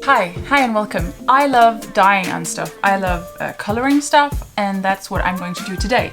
Hi and welcome. I love dyeing and stuff. I love coloring stuff, and that's what I'm going to do today.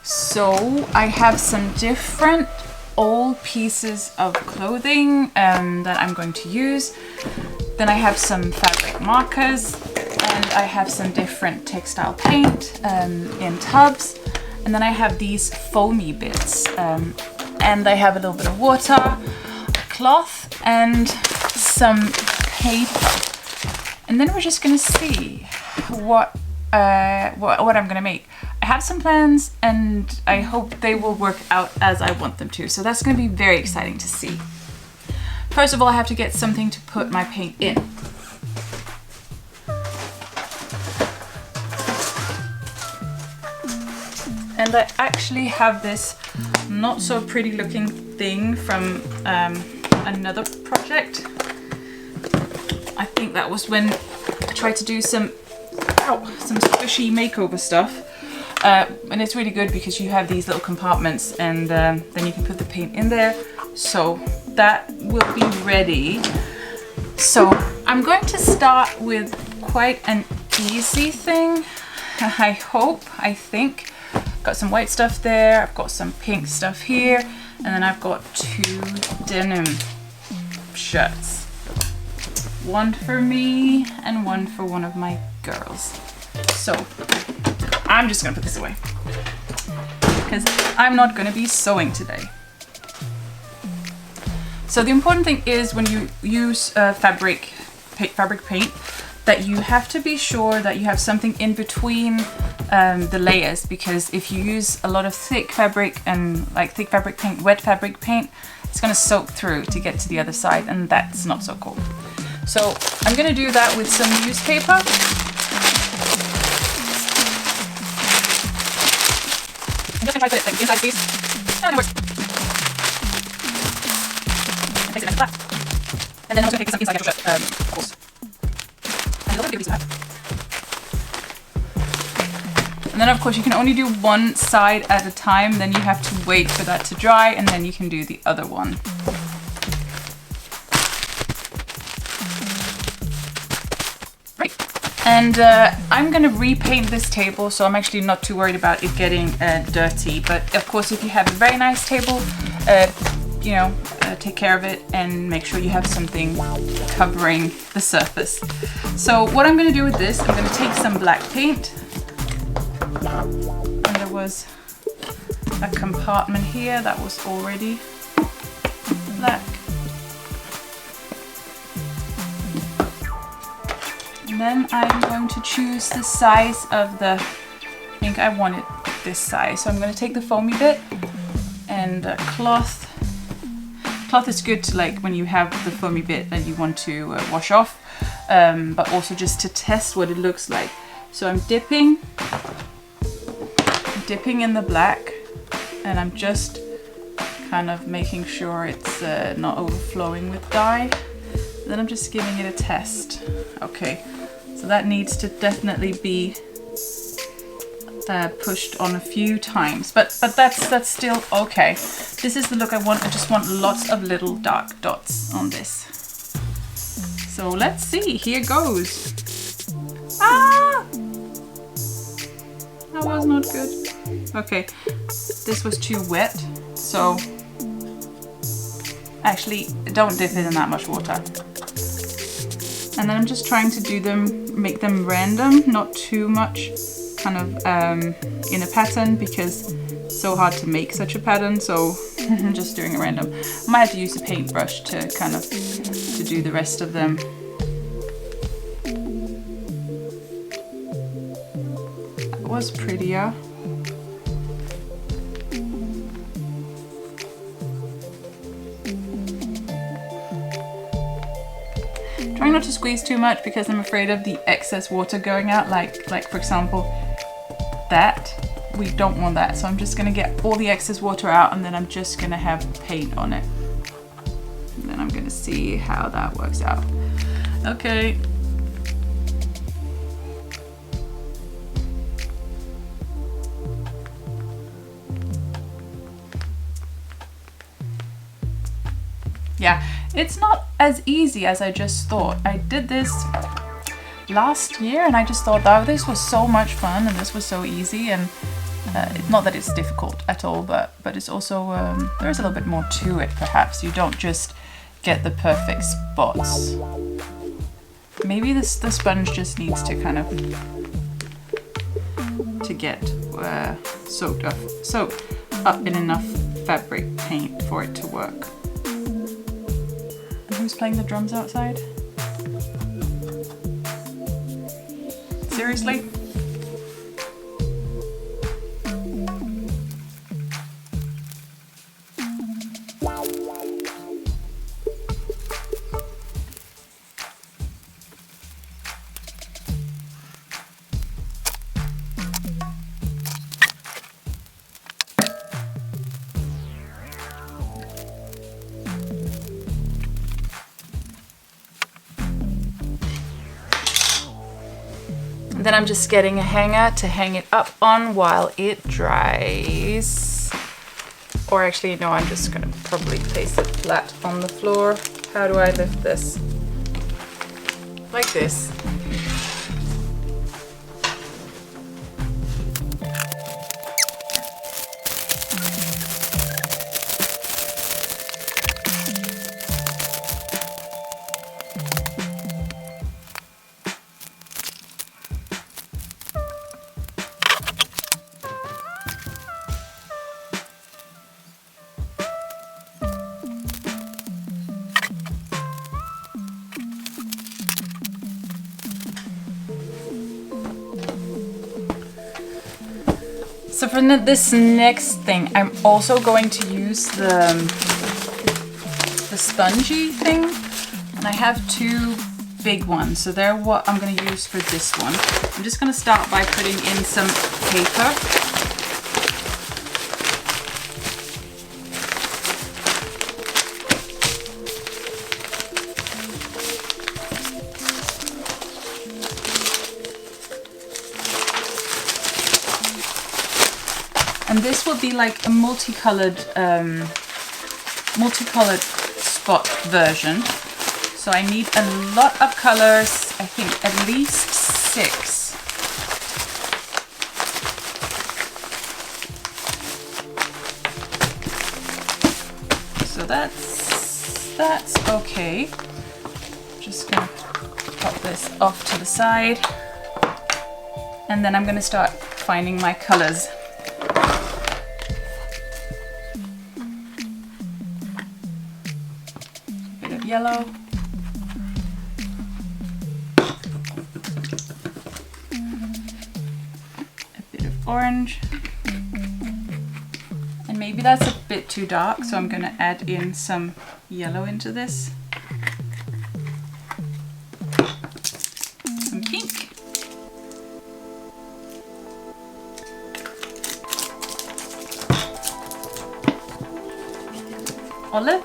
So I have some different old pieces of clothing that I'm going to use. Then I have some fabric markers, and I have some different textile paint in tubs. And then I have these foamy bits, and I have a little bit of water, a cloth, and some paper. And then we're just gonna see what I'm gonna make. I have some plans, and I hope they will work out as I want them to. So that's gonna be very exciting to see. First of all, I have to get something to put my paint in. And I actually have this not so pretty looking thing from another project. I think that was when I tried to do some squishy makeover stuff. And it's really good because you have these little compartments, and then you can put the paint in there. So that will be ready. So I'm going to start with quite an easy thing, I think. Got some white stuff there, I've got some pink stuff here, and then I've got two denim shirts. One for me and one for one of my girls. So I'm just gonna put this away because I'm not gonna be sewing today. So the important thing is when you use fabric paint, that you have to be sure that you have something in between the layers, because if you use a lot of thick fabric and like thick fabric paint, wet fabric paint, it's gonna soak through to get to the other side, and that's not so cool. So I'm gonna do that with some newspaper. I'm just gonna try to put it like inside the piece. And it works. And place it like that. And then I'm also gonna take some inside the shirt, of course. And a little bit of piece of that. And then of course you can only do one side at a time, then you have to wait for that to dry, and then you can do the other one. Right. And I'm gonna repaint this table, so I'm actually not too worried about it getting dirty. But of course, if you have a very nice table, take care of it and make sure you have something covering the surface. So what I'm gonna do with this, I'm gonna take some black paint. And there was a compartment here that was already black. And then I'm going to choose the size of the, I think I want it this size. So I'm going to take the foamy bit and cloth. Cloth is good to, like, when you have the foamy bit that you want to wash off, but also just to test what it looks like. So I'm dipping in the black, and I'm just kind of making sure it's not overflowing with dye. Then I'm just giving it a test. Okay, so that needs to definitely be pushed on a few times, but that's still okay. This is the look I want. I just want lots of little dark dots on this. So let's see, here goes. Ah! That was not good. Okay, this was too wet, so actually don't dip it in that much water. And then I'm just trying to do them, make them random, not too much kind of in a pattern, because it's so hard to make such a pattern, so I'm just doing it random. I might have to use a paintbrush to kind of to do the rest of them. That was prettier. Trying not to squeeze too much because I'm afraid of the excess water going out, like for example that. We don't want that, so I'm just gonna get all the excess water out, and then I'm just gonna have paint on it. And then I'm gonna see how that works out. Okay. Yeah, It's not as easy as I just thought. I did this last year and I just thought, oh, this was so much fun and this was so easy, and not that it's difficult at all, but it's also there's a little bit more to it. Perhaps you don't just get the perfect spots. Maybe the sponge just needs to kind of get soaked up in enough fabric paint for it to work. And who's playing the drums outside? Seriously? Then I'm just getting a hanger to hang it up on while it dries. Or actually, no, I'm just gonna probably place it flat on the floor. How do I lift this? Like this. So for this next thing, I'm also going to use the spongy thing, and I have two big ones, so they're what I'm going to use for this one. I'm just going to start by putting in some paper. And this will be like a multicolored spot version. So I need a lot of colors, I think at least 6. So that's okay. Just gonna pop this off to the side. And then I'm gonna start finding my colors. Yellow. A bit of orange. And maybe that's a bit too dark, so I'm going to add in some yellow into this. Some pink. Olive.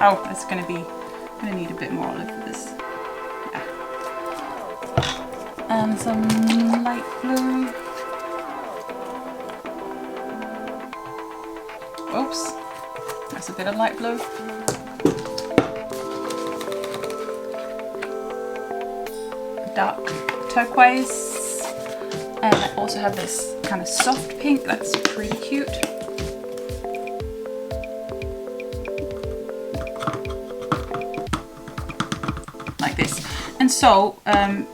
Oh, it's gonna need a bit more olive for this. Yeah. And some light blue. Oops, that's a bit of light blue. Dark turquoise. And I also have this kind of soft pink that's pretty cute. Like this. And so,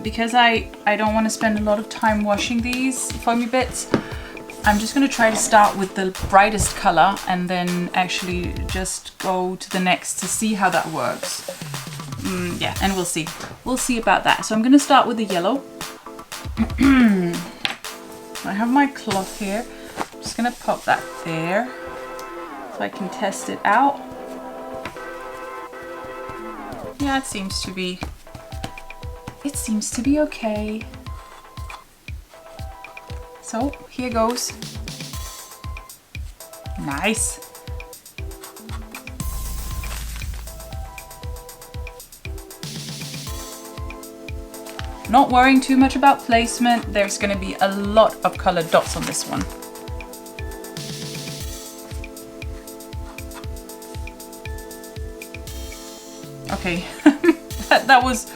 because I don't want to spend a lot of time washing these foamy bits, I'm just going to try to start with the brightest color and then actually just go to the next to see how that works. Yeah, and we'll see. We'll see about that. So I'm going to start with the yellow. I have my cloth here. I'm just going to pop that there so I can test it out. Yeah, it seems to be okay. So here goes. Nice. Not worrying too much about placement. There's going to be a lot of colored dots on this one. Okay, that was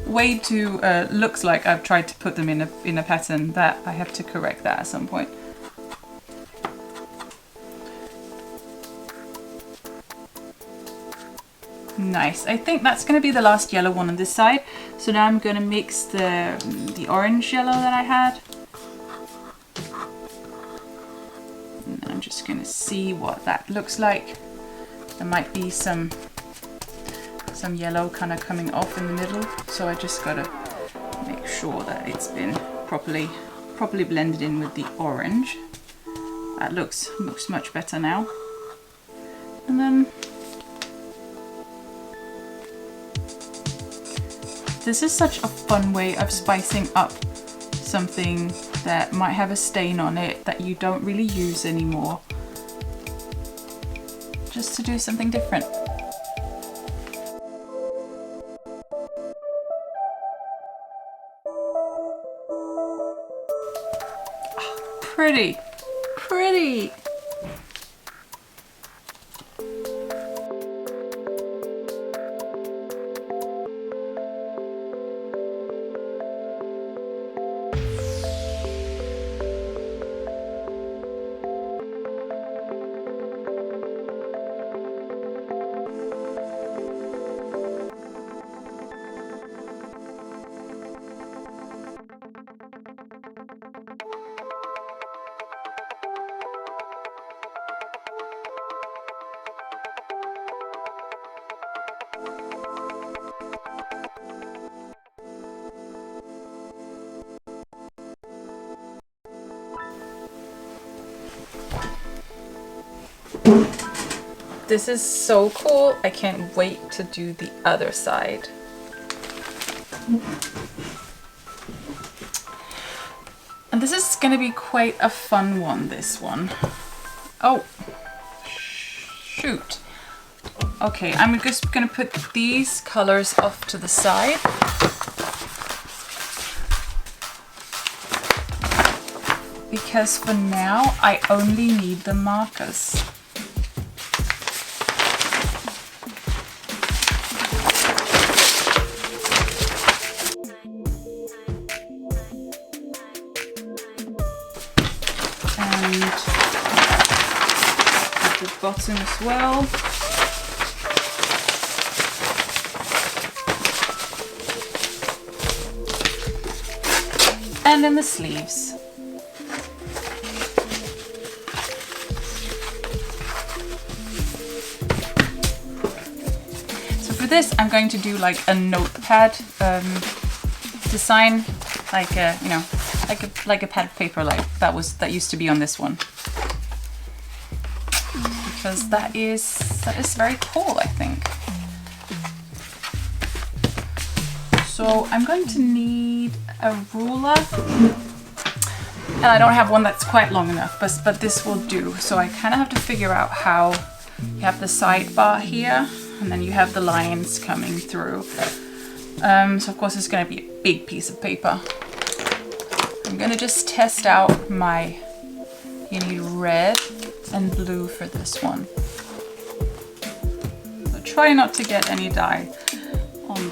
way too, looks like I've tried to put them in a pattern. That I have to correct that at some point. Nice. I think that's going to be the last yellow one on this side. So now I'm going to mix the orange yellow that I had. And I'm just going to see what that looks like. There might be some yellow kind of coming off in the middle. So I just got to make sure that it's been properly blended in with the orange. That looks much better now. And then this is such a fun way of spicing up something that might have a stain on it that you don't really use anymore. Just to do something different. Oh, pretty, pretty. This is so cool. I can't wait to do the other side. And this is going to be quite a fun one, this one. Oh, shoot. Okay, I'm just going to put these colors off to the side. Because for now, I only need the markers. And at the bottom as well. And then the sleeves. So for this, I'm going to do like a notepad design, like a, you know, like a pad of paper, like that used to be on this one, because that is very cool, I think. So I'm going to need a ruler, and I don't have one that's quite long enough, but this will do. So I kind of have to figure out how you have the sidebar here, and then you have the lines coming through. So of course it's going to be a big piece of paper. I'm going to just test out my, you need red and blue for this one. So try not to get any dye on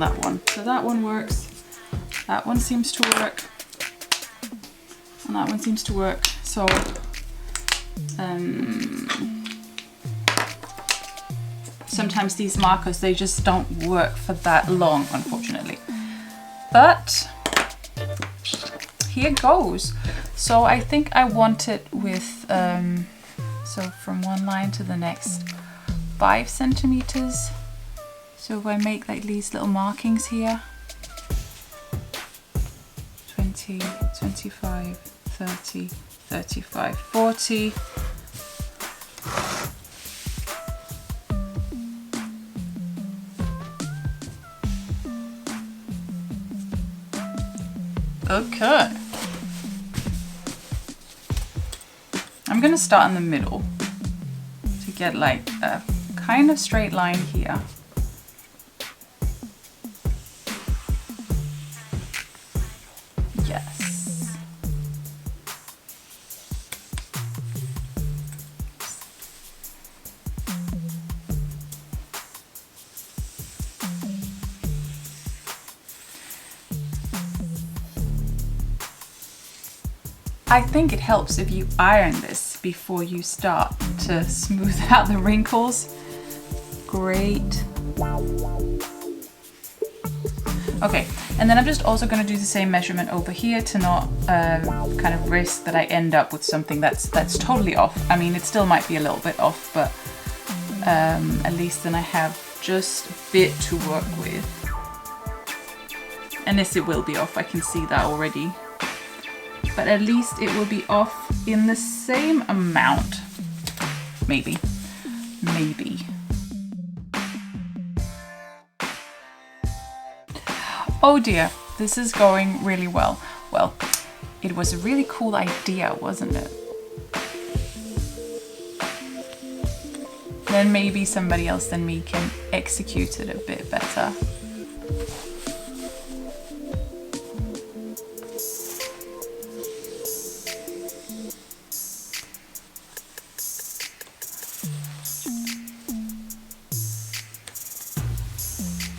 that one. So that one works. That one seems to work. And that one seems to work. So sometimes these markers, they just don't work for that long, unfortunately. But here goes. So I think I want it with, so from one line to the next, 5 centimeters. So if I make like these little markings here, 20, 25, 30, 35, 40. Okay. I'm gonna start in the middle to get like a kind of straight line here. I think it helps if you iron this before you start to smooth out the wrinkles. Great. Okay, and then I'm just also going to do the same measurement over here to not kind of risk that I end up with something that's totally off. I mean, it still might be a little bit off, but at least then I have just a bit to work with. And this, it will be off, I can see that already. But at least it will be off in the same amount. Maybe. Maybe. Oh dear, this is going really well. Well, it was a really cool idea, wasn't it? Then maybe somebody else than me can execute it a bit better.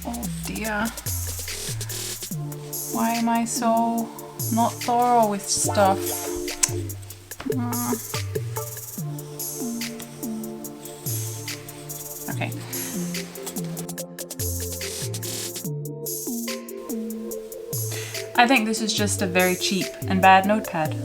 Oh dear. Why am I so not thorough with stuff? Okay. I think this is just a very cheap and bad notepad.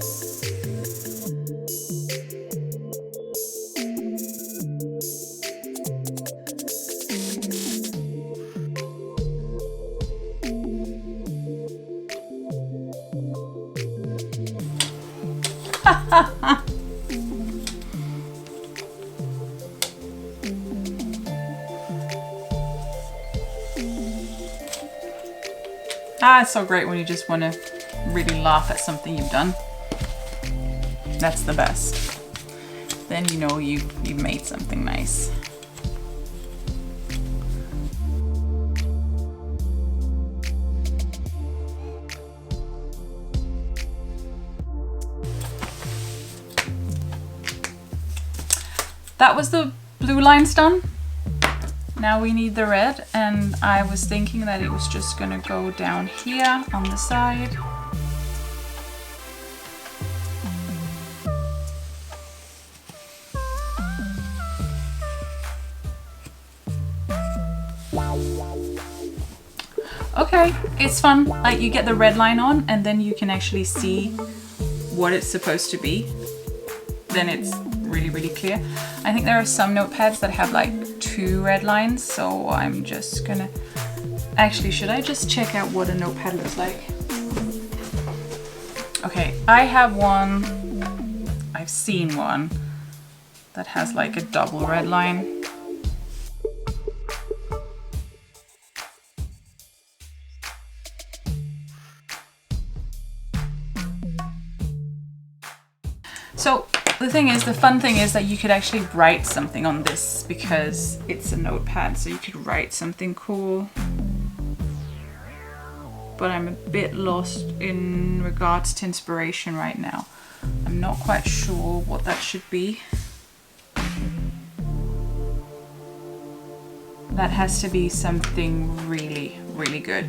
It's so great when you just want to really laugh at something you've done. That's the best. Then you know you've made something nice. That was the blue lines done. Now we need the red, and I was thinking that it was just gonna go down here on the side. Okay, it's fun. Like, you get the red line on and then you can actually see what it's supposed to be. Then it's really, really clear. I think there are some notepads that have like 2 red lines, so I'm just gonna... Actually, should I just check out what a notepad looks like? Okay, I have one, I've seen one that has like a double red line. So the thing is, the fun thing is that you could actually write something on this because it's a notepad, so you could write something cool. But I'm a bit lost in regards to inspiration right now. I'm not quite sure what that should be. That has to be something really, really good.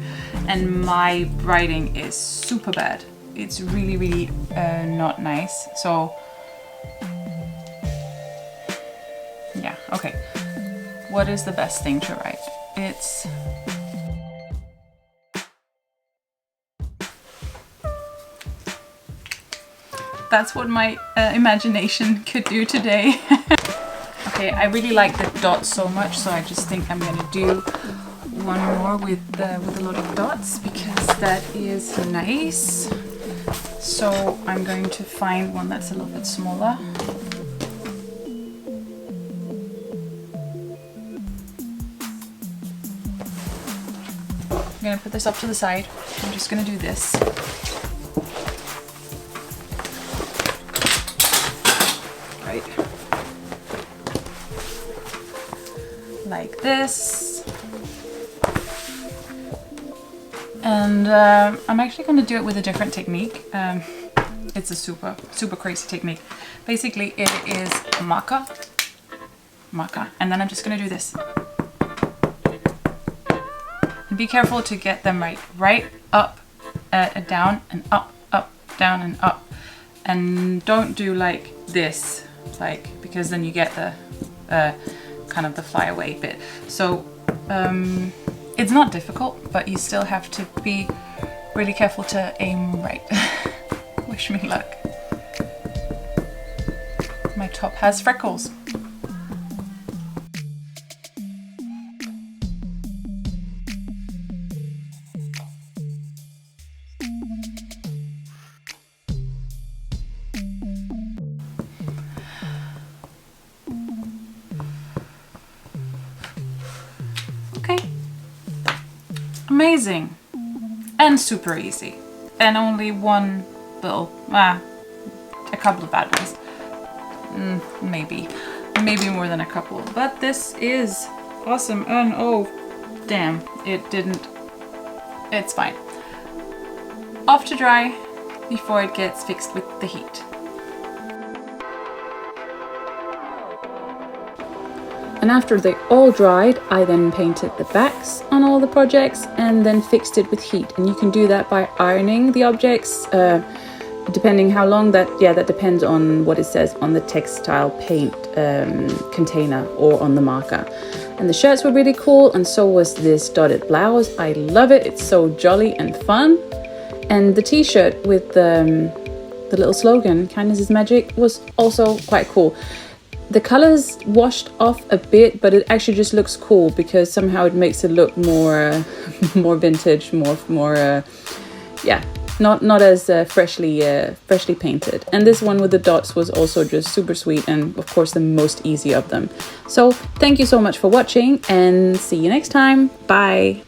And my writing is super bad. It's really, really not nice. So yeah, okay. What is the best thing to write? It's... That's what my imagination could do today. Okay, I really like the dots so much, so I just think I'm gonna do one more with a lot of dots because that is nice. So I'm going to find one that's a little bit smaller. I'm gonna put this up to the side. I'm just gonna do this. Right. Like this. And I'm actually going to do it with a different technique. It's a super crazy technique. Basically, it is marker, and then I'm just going to do this. And be careful to get them right up, down, and up, down, and up. and don't do like this, like, because then you get the kind of the flyaway bit. So it's not difficult, but you still have to be really careful to aim right. Wish me luck. My top has freckles. Okay. Amazing. And super easy. And only one little, a couple of bad ones. Maybe more than a couple, but this is awesome. And oh damn, it's fine. Off to dry before it gets fixed with the heat. And after they all dried, I then painted the backs on all the projects and then fixed it with heat. And you can do that by ironing the objects, depending how long that depends on what it says on the textile paint container or on the marker. And the shirts were really cool, and so was this dotted blouse. I love it, it's so jolly and fun. And the t-shirt with the little slogan, kindness is magic, was also quite cool. The colors washed off a bit, but it actually just looks cool because somehow it makes it look more more vintage, more not as freshly painted. And this one with the dots was also just super sweet, and of course the most easy of them. So thank you so much for watching, and see you next time. Bye.